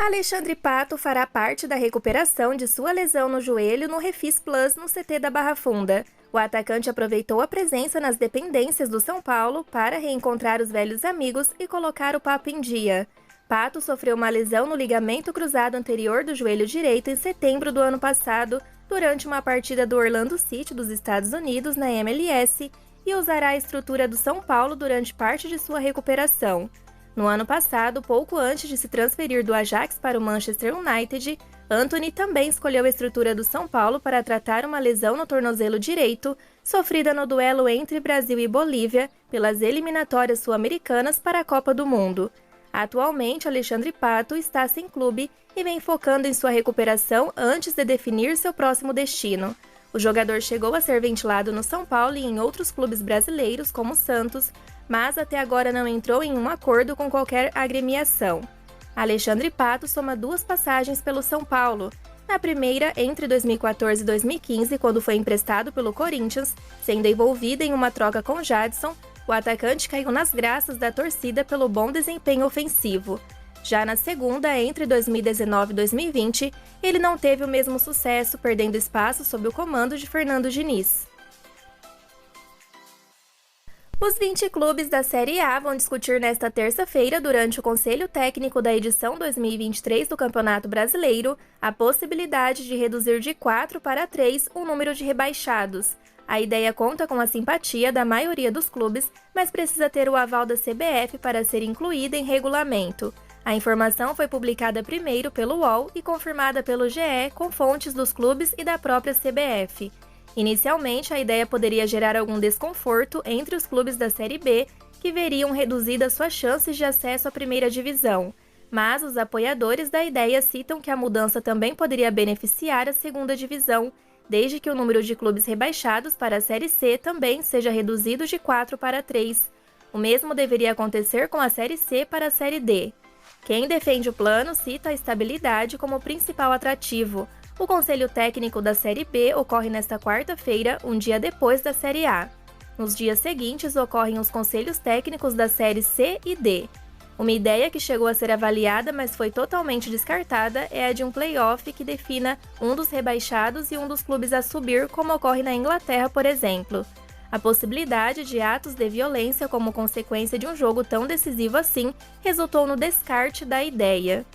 Alexandre Pato fará parte da recuperação de sua lesão no joelho no Refis Plus no CT da Barra Funda. O atacante aproveitou a presença nas dependências do São Paulo para reencontrar os velhos amigos e colocar o papo em dia. Pato sofreu uma lesão no ligamento cruzado anterior do joelho direito em setembro do ano passado, durante uma partida do Orlando City dos Estados Unidos na MLS, e usará a estrutura do São Paulo durante parte de sua recuperação. No ano passado, pouco antes de se transferir do Ajax para o Manchester United, Antony também escolheu a estrutura do São Paulo para tratar uma lesão no tornozelo direito, sofrida no duelo entre Brasil e Bolívia pelas eliminatórias sul-americanas para a Copa do Mundo. Atualmente, Alexandre Pato está sem clube e vem focando em sua recuperação antes de definir seu próximo destino. O jogador chegou a ser ventilado no São Paulo e em outros clubes brasileiros, como o Santos, mas até agora não entrou em um acordo com qualquer agremiação. Alexandre Pato soma 2 passagens pelo São Paulo. Na primeira, entre 2014 e 2015, quando foi emprestado pelo Corinthians, sendo envolvido em uma troca com Jadson, o atacante caiu nas graças da torcida pelo bom desempenho ofensivo. Já na segunda, entre 2019 e 2020, ele não teve o mesmo sucesso, perdendo espaço sob o comando de Fernando Diniz. Os 20 clubes da Série A vão discutir nesta terça-feira, durante o Conselho Técnico da edição 2023 do Campeonato Brasileiro, a possibilidade de reduzir de 4 para 3 o número de rebaixados. A ideia conta com a simpatia da maioria dos clubes, mas precisa ter o aval da CBF para ser incluída em regulamento. A informação foi publicada primeiro pelo UOL e confirmada pelo GE com fontes dos clubes e da própria CBF. Inicialmente, a ideia poderia gerar algum desconforto entre os clubes da Série B, que veriam reduzidas suas chances de acesso à primeira divisão. Mas os apoiadores da ideia citam que a mudança também poderia beneficiar a segunda divisão, desde que o número de clubes rebaixados para a Série C também seja reduzido de 4 para 3. O mesmo deveria acontecer com a Série C para a Série D. Quem defende o plano cita a estabilidade como principal atrativo. O Conselho Técnico da Série B ocorre nesta quarta-feira, um dia depois da Série A. Nos dias seguintes ocorrem os Conselhos Técnicos da Série C e D. Uma ideia que chegou a ser avaliada, mas foi totalmente descartada, é a de um play-off que defina um dos rebaixados e um dos clubes a subir, como ocorre na Inglaterra, por exemplo. A possibilidade de atos de violência como consequência de um jogo tão decisivo assim resultou no descarte da ideia.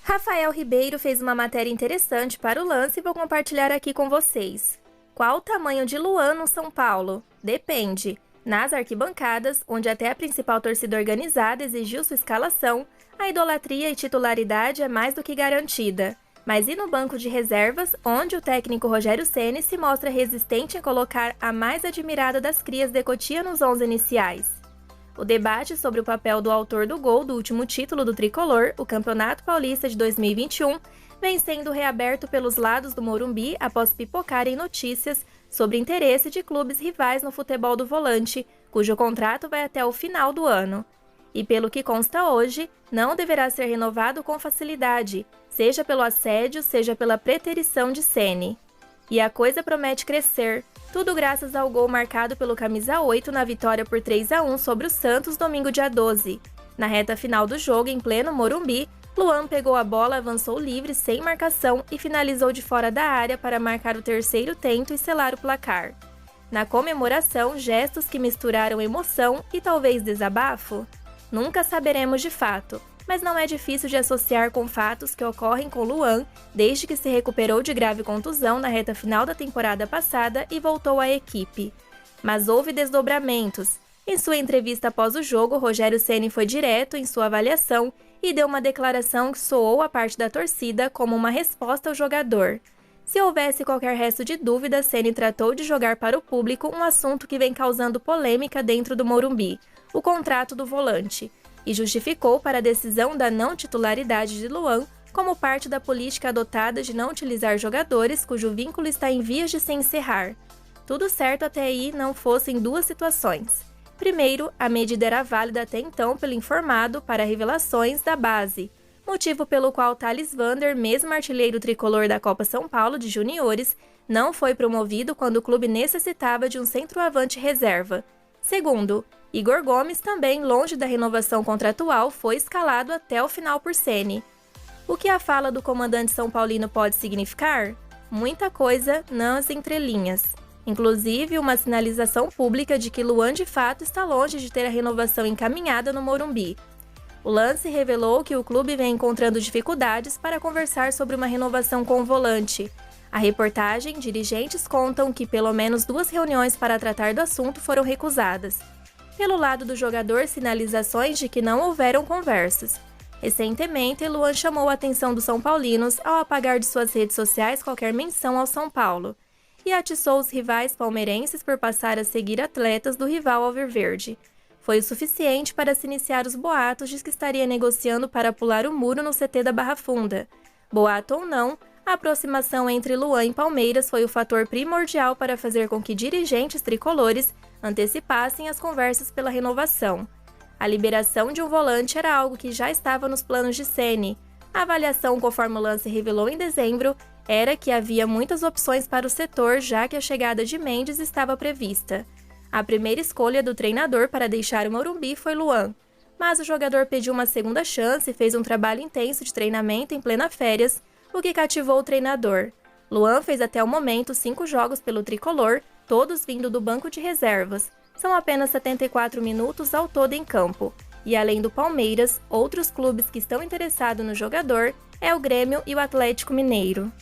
Rafael Ribeiro fez uma matéria interessante para o Lance e vou compartilhar aqui com vocês. Qual o tamanho de Luan no São Paulo? Depende. Nas arquibancadas, onde até a principal torcida organizada exigiu sua escalação, a idolatria e titularidade é mais do que garantida. Mas e no banco de reservas, onde o técnico Rogério Ceni se mostra resistente em colocar a mais admirada das crias de Cotia nos 11 iniciais? O debate sobre o papel do autor do gol do último título do tricolor, o Campeonato Paulista de 2021, vem sendo reaberto pelos lados do Morumbi após pipocarem notícias sobre interesse de clubes rivais no futebol do volante, cujo contrato vai até o final do ano. E pelo que consta hoje, não deverá ser renovado com facilidade, seja pelo assédio, seja pela preterição de Ceni. E a coisa promete crescer, tudo graças ao gol marcado pelo camisa 8 na vitória por 3-1 sobre o Santos domingo dia 12. Na reta final do jogo, em pleno Morumbi, Luan pegou a bola, avançou livre, sem marcação e finalizou de fora da área para marcar o terceiro tento e selar o placar. Na comemoração, gestos que misturaram emoção e talvez desabafo? Nunca saberemos de fato, mas não é difícil de associar com fatos que ocorrem com Luan desde que se recuperou de grave contusão na reta final da temporada passada e voltou à equipe. Mas houve desdobramentos. Em sua entrevista após o jogo, Rogério Ceni foi direto em sua avaliação e deu uma declaração que soou à parte da torcida como uma resposta ao jogador. Se houvesse qualquer resto de dúvida, Ceni tratou de jogar para o público um assunto que vem causando polêmica dentro do Morumbi, o contrato do volante, e justificou para a decisão da não titularidade de Luan como parte da política adotada de não utilizar jogadores cujo vínculo está em vias de se encerrar. Tudo certo até aí não fossem 2 situações. Primeiro, a medida era válida até então pelo informado para revelações da base, motivo pelo qual Thales Vander, mesmo artilheiro tricolor da Copa São Paulo de juniores, não foi promovido quando o clube necessitava de um centroavante reserva. Segundo, Igor Gomes, também longe da renovação contratual, foi escalado até o final por Ceni. O que a fala do comandante são paulino pode significar? Muita coisa nas entrelinhas. Inclusive, uma sinalização pública de que Luan de fato está longe de ter a renovação encaminhada no Morumbi. O lance revelou que o clube vem encontrando dificuldades para conversar sobre uma renovação com o volante. A reportagem, dirigentes contam que pelo menos 2 reuniões para tratar do assunto foram recusadas. Pelo lado do jogador, sinalizações de que não houveram conversas. Recentemente, Luan chamou a atenção dos São Paulinos ao apagar de suas redes sociais qualquer menção ao São Paulo e atiçou os rivais palmeirenses por passar a seguir atletas do rival alviverde. Foi o suficiente para se iniciar os boatos de que estaria negociando para pular o muro no CT da Barra Funda. Boato ou não, a aproximação entre Luan e Palmeiras foi o fator primordial para fazer com que dirigentes tricolores antecipassem as conversas pela renovação. A liberação de um volante era algo que já estava nos planos de Ceni. A avaliação, conforme o lance revelou em dezembro, era que havia muitas opções para o setor, já que a chegada de Mendes estava prevista. A primeira escolha do treinador para deixar o Morumbi foi Luan, mas o jogador pediu uma segunda chance e fez um trabalho intenso de treinamento em plena férias, o que cativou o treinador. Luan fez até o momento 5 jogos pelo tricolor, todos vindo do banco de reservas. São apenas 74 minutos ao todo em campo. E além do Palmeiras, outros clubes que estão interessados no jogador é o Grêmio e o Atlético Mineiro.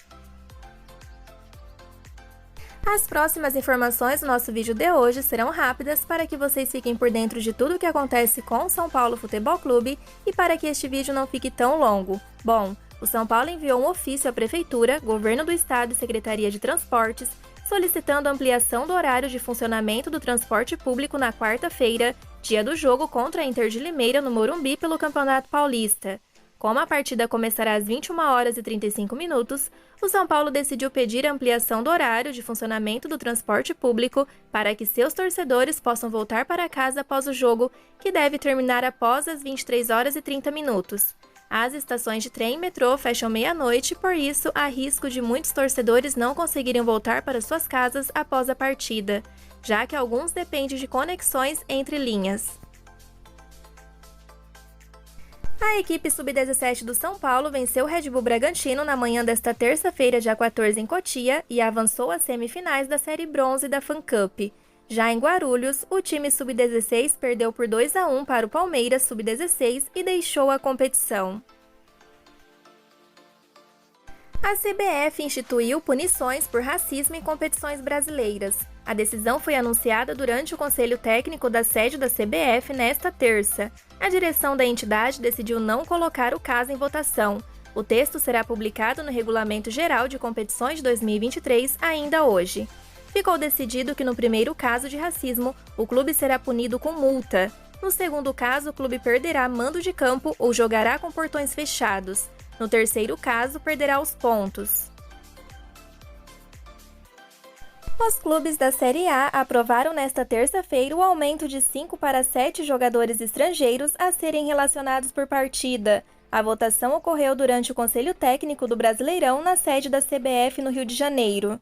As próximas informações do nosso vídeo de hoje serão rápidas para que vocês fiquem por dentro de tudo o que acontece com o São Paulo Futebol Clube e para que este vídeo não fique tão longo. Bom, o São Paulo enviou um ofício à Prefeitura, Governo do Estado e Secretaria de Transportes solicitando ampliação do horário de funcionamento do transporte público na quarta-feira, dia do jogo contra a Inter de Limeira no Morumbi pelo Campeonato Paulista. Como a partida começará às 21h35, o São Paulo decidiu pedir a ampliação do horário de funcionamento do transporte público para que seus torcedores possam voltar para casa após o jogo, que deve terminar após as 23h30. As estações de trem e metrô fecham meia-noite, por isso há risco de muitos torcedores não conseguirem voltar para suas casas após a partida, já que alguns dependem de conexões entre linhas. A equipe sub-17 do São Paulo venceu o Red Bull Bragantino na manhã desta terça-feira, dia 14, em Cotia, e avançou às semifinais da Série Bronze da Fan Cup. Já em Guarulhos, o time sub-16 perdeu por 2-1 para o Palmeiras sub-16 e deixou a competição. A CBF instituiu punições por racismo em competições brasileiras. A decisão foi anunciada durante o Conselho Técnico da sede da CBF nesta terça. A direção da entidade decidiu não colocar o caso em votação. O texto será publicado no Regulamento Geral de Competições de 2023 ainda hoje. Ficou decidido que no primeiro caso de racismo, o clube será punido com multa. No segundo caso, o clube perderá mando de campo ou jogará com portões fechados. No terceiro caso, perderá os pontos. Os clubes da Série A aprovaram nesta terça-feira o aumento de 5 para 7 jogadores estrangeiros a serem relacionados por partida. A votação ocorreu durante o Conselho Técnico do Brasileirão na sede da CBF no Rio de Janeiro.